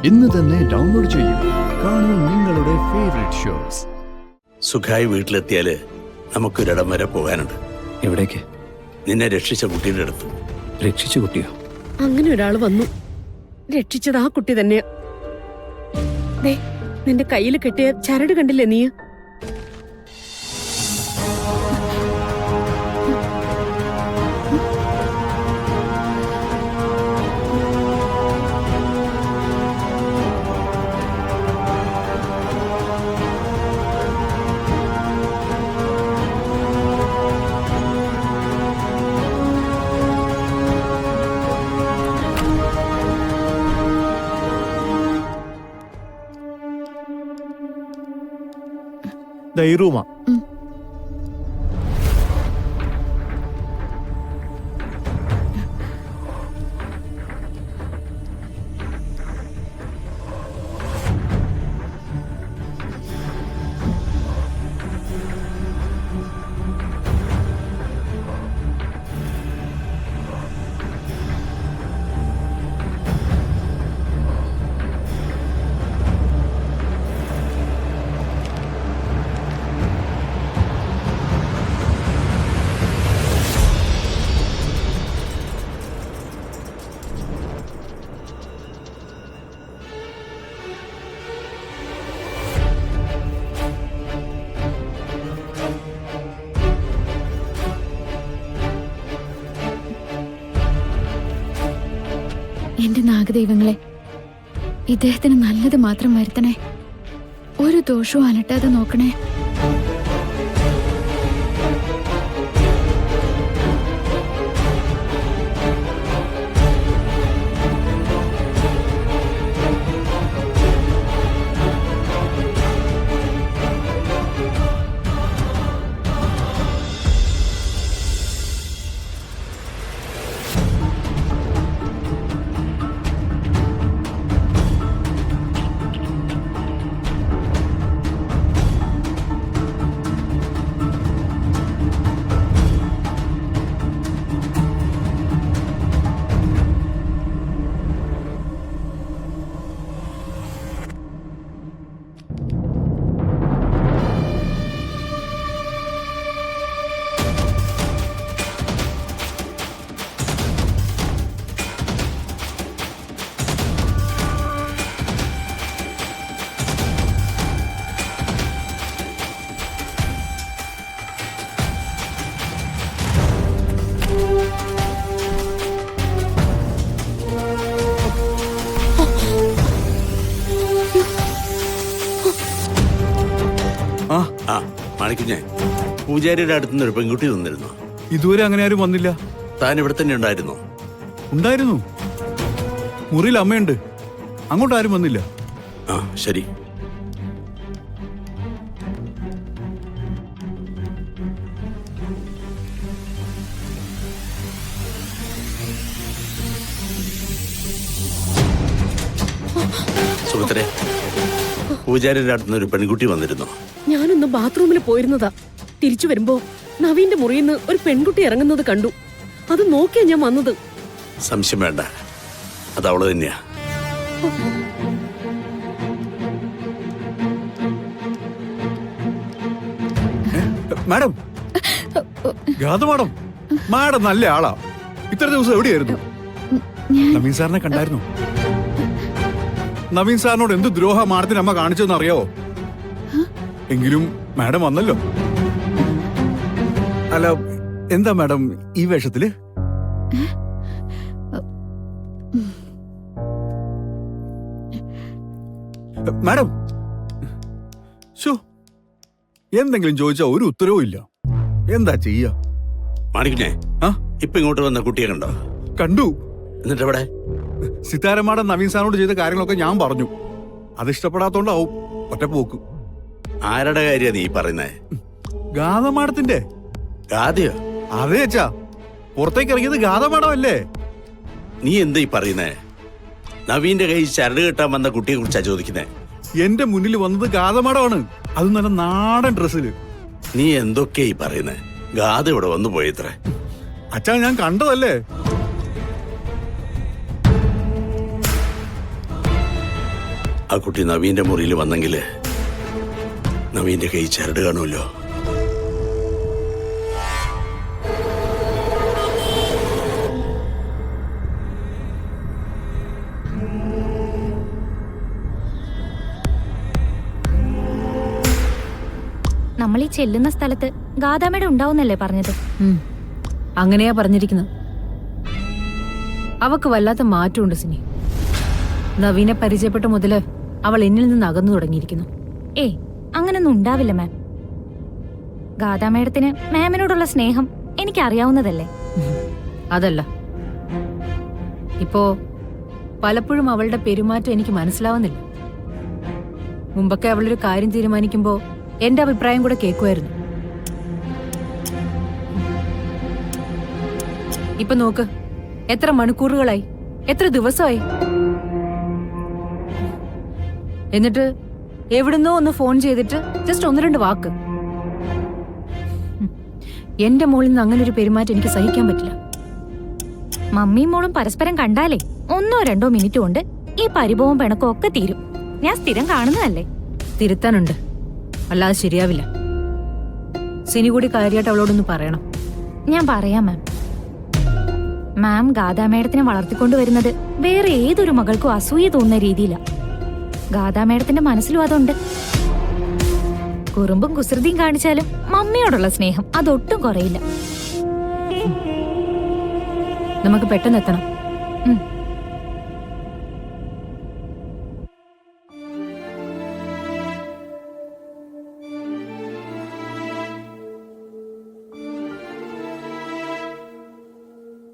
ഇന്ന് തന്നെ ഡൗൺലോഡ് ചെയ്യൂ. കാണൂ നിങ്ങളുടെ ഫേവറേറ്റ് ഷോസ്. സുഖായി വീട്ടിലെത്തിയാല് നമുക്കൊരിടം വരെ പോകാനുണ്ട്. എവിടേക്ക്? നിന്നെ രക്ഷിച്ച കുട്ടിയുടെ അടുത്ത്. രക്ഷിച്ച കുട്ടിയോ? അങ്ങനെ ഒരാൾ വന്നു. രക്ഷിച്ചത് ആ കുട്ടി തന്നെയാ. ദേ, നിന്റെ കയ്യിൽ കെട്ടിയ ചരട് കണ്ടില്ലേ നീ? ധൈര്യമാ. എന്റെ നാഗദൈവങ്ങളെ, ഇദ്ദേഹത്തിന് നല്ലത് മാത്രം വരുത്തണേ. ഒരു ദോഷവും അലട്ടാതെ നോക്കണേ. മാണിക്കുഞ്ഞെ, പൂജാരിയുടെ അടുത്തുനിന്ന് ഒരു പെൺകുട്ടി വന്നിരുന്നു. ഇതുവരെ അങ്ങനെ ആരും വന്നില്ല. താൻ ഇവിടെ തന്നെ ഉണ്ടായിരുന്നു? ഉണ്ടായിരുന്നു. മുറിയിൽ അമ്മയുണ്ട്. അങ്ങോട്ട് ആരും വന്നില്ല. ആ, ശരി. സുഹൃത്തരെ, പൂജാരിയുടെ അടുത്തുനിന്ന് ഒരു പെൺകുട്ടി വന്നിരുന്നു. ഞാനൊന്ന് ബാത്റൂമിൽ പോയിരുന്നതാ. തിരിച്ചു വരുമ്പോ നവീന്റെ മുറിയിൽ നിന്ന് ഒരു പെൺകുട്ടി ഇറങ്ങുന്നത് കണ്ടു. അത് നോക്കിയാ ഞാൻ വന്നത്. സംശയം വേണ്ട, അത് അവള് തന്നെയാ. മാഡം, ഗാഥ മാഡം, മാഡം നല്ല ആളാ. ഇത്ര ദിവസം എവിടെയായിരുന്നു? നവീൻ സാറിനെ കണ്ടായിരുന്നു? നവീൻ സാറിനോട് എന്ത് ദ്രോഹ മാഡത്തിന് അമ്മ കാണിച്ചതെന്ന് അറിയാവോ? എങ്കിലും മാഡം വന്നല്ലോ. അല്ല, എന്താ മാഡം ഈ വേഷത്തില്? മാഡം, എന്തെങ്കിലും ചോദിച്ചാ ഒരു ഉത്തരവും ഇല്ല. എന്താ ചെയ്യാ? മാണിക്കുഞ്ഞെ, ഇപ്പൊ ഇങ്ങോട്ട് വന്ന കുട്ടിയെ കണ്ടോ? കണ്ടു. എന്നിട്ട് എവിടെ? സിതാരമാടൻ നവീൻ സാറിനോട് ചെയ്ത കാര്യങ്ങളൊക്കെ ഞാൻ പറഞ്ഞു. അത് ഇഷ്ടപ്പെടാത്തോണ്ടാവും ഒറ്റ പോക്ക്. ആരുടെ കാര്യ നീ പറയുന്നേ? ഗാഥമാടത്തിന്റെ. ഗാഥയോ? അതെ അച്ഛാ, പുറത്തേക്ക് ഇറങ്ങിയത് ഗാഥമാടമല്ലേ? നീ എന്താ ഈ പറയുന്നേ? നവീന്റെ കൈ ചരട് കെട്ടാൻ വന്ന കുട്ടിയെ കുറിച്ചാ ചോദിക്കുന്നേ? എന്റെ മുന്നിൽ വന്നത് ഗാഥമാടമാണ്. അത് നല്ല നാടൻ ഡ്രസ്സില്. നീ എന്തൊക്കെയാ ഈ പറയുന്നേ? ഗാഥ ഇവിടെ വന്നു പോയത്രേ. അച്ഛാ, ഞാൻ കണ്ടതല്ലേ. ആ കുട്ടി നവീന്റെ മുറിയിൽ വന്നെങ്കില് നവീന്റെ കൈ ചരട് കാണുമല്ലോ. നമ്മൾ ഈ ചെല്ലുന്ന സ്ഥലത്ത് ഗാഥാമേട ഉണ്ടാവുന്നല്ലേ പറഞ്ഞത്? അങ്ങനെയാ പറഞ്ഞിരിക്കുന്നത്. അവക്ക് വല്ലാത്ത മാറ്റമുണ്ട് സിനി. നവീനെ പരിചയപ്പെട്ട മുതല് അവൾ എന്നിൽ നിന്ന് അകന്നു തുടങ്ങിയിരിക്കുന്നു. അങ്ങനൊന്നും ഉണ്ടാവില്ല മാം. ഗാഥാമേടത്തിന് മാമിനോടുള്ള സ്നേഹം എനിക്കറിയാവുന്നതല്ലേ. അതല്ല, ഇപ്പോ പലപ്പോഴും അവളുടെ പെരുമാറ്റം എനിക്ക് മനസ്സിലാവുന്നില്ല. മുമ്പൊക്കെ അവളൊരു കാര്യം തീരുമാനിക്കുമ്പോ എന്റെ അഭിപ്രായം കൂടെ കേൾക്കുമായിരുന്നു. ഇപ്പൊ നോക്ക്, എത്ര മണിക്കൂറുകളായി, എത്ര ദിവസമായി. എന്നിട്ട് എവിടുന്നോ ഒന്ന് ഫോൺ ചെയ്തിട്ട് ജസ്റ്റ് 1-2 വാക്ക്. എന്റെ മോളിൽ നിന്ന് അങ്ങനെ ഒരു പെരുമാറ്റം എനിക്ക് സഹിക്കാൻ പറ്റില്ല. മമ്മിയും മോളും പരസ്പരം കണ്ടാലേ 1-2 മിനിറ്റ് കൊണ്ട് ഈ പരിഭവം പിണക്കവും ഒക്കെ തീരും. ഞാൻ സ്ഥിരം കാണുന്നതല്ലേ. തിരുത്താനുണ്ട്, അല്ലാതെ ശരിയാവില്ല. സിനി കൂടി കാര്യമായിട്ട് അവളോടൊന്ന് പറയണം. ഞാൻ പറയാം മാം. മാം ഗാഥാമേടത്തിനെ വളർത്തിക്കൊണ്ടുവരുന്നത് വേറെ ഏതൊരു മകൾക്കും അസൂയ തോന്നുന്ന രീതിയിലാ. ഗാഥാമേടത്തിന്റെ മനസ്സിലും അതുണ്ട്. കുറുമ്പും കുസൃതിയും കാണിച്ചാലും മമ്മിയോടുള്ള സ്നേഹം അതൊട്ടും കുറയില്ല. നമുക്ക് പെട്ടെന്ന് എത്തണം.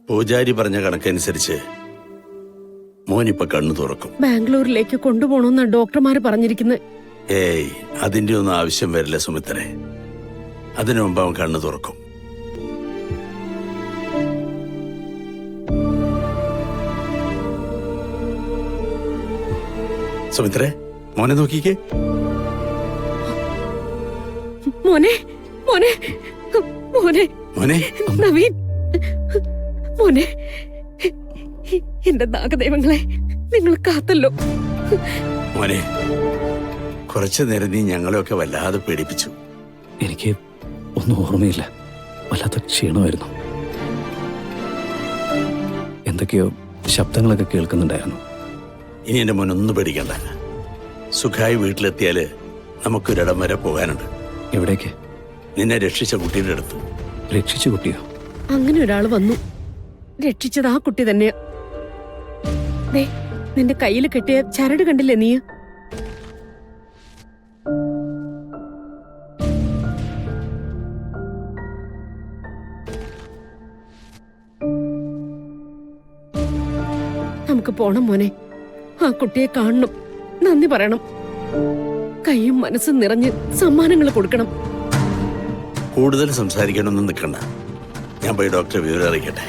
പൂജാരി പറഞ്ഞ കണക്കനുസരിച്ച് മോനിപ്പോ കണ്ണു തുറക്കും. ബാംഗ്ലൂരിലേക്ക് കൊണ്ടുപോകണമെന്നാ ഡോക്ടർമാര് പറഞ്ഞിരിക്കുന്നത്. അതിന്റെ ഒന്നും ആവശ്യം വരില്ല സുമിത്രേ. അതിനു മുമ്പ് അവൻ കണ്ണു തുറക്കും. സുമിത്രേ, മോനെ നോക്കിക്കേ. മോനെ മോനെ മോനെ മോനെ നവീൻ, മോനെ, എന്റെ നാഗദൈവങ്ങളെ, നിങ്ങൾ കാത്തല്ലോ. മോനെ, കുറച്ചു നേരം നീ ഞങ്ങളെയൊക്കെ വല്ലാതെ പേടിപ്പിച്ചു. എനിക്ക് ഒന്നും ഓർമ്മയില്ല. വല്ലാത്ത ക്ഷീണമായിരുന്നു. എന്തൊക്കെയോ ശബ്ദങ്ങളൊക്കെ കേൾക്കുന്നുണ്ടായിരുന്നു. ഇനി എന്റെ മോനൊന്നും പേടിക്കണ്ട. സുഖായി വീട്ടിലെത്തിയാല് നമുക്കൊരിടം വരെ പോകാനുണ്ട്. എവിടേക്ക്? നിന്നെ രക്ഷിച്ച കുട്ടിയുടെ അടുത്ത്. രക്ഷിച്ചു കുട്ടിയോ? അങ്ങനെ ഒരാൾ വന്നു. രക്ഷിച്ചത് ആ കുട്ടി തന്നെയാ. ദേ, നിന്റെ കയ്യിൽ കെട്ടിയ ചരട് കണ്ടില്ലേ നീ? നമുക്ക് പോണം മോനെ. ആ കുട്ടിയെ കാണണം, നന്ദി പറയണം. കൈയും മനസ്സും നിറഞ്ഞ് സമ്മാനങ്ങൾ കൊടുക്കണം. കൂടുതൽ സംസാരിക്കാനൊന്നും നിൽക്കണ്ട. ഞാൻ പോയി ഡോക്ടറെ വിവരം അറിയിക്കട്ടെ.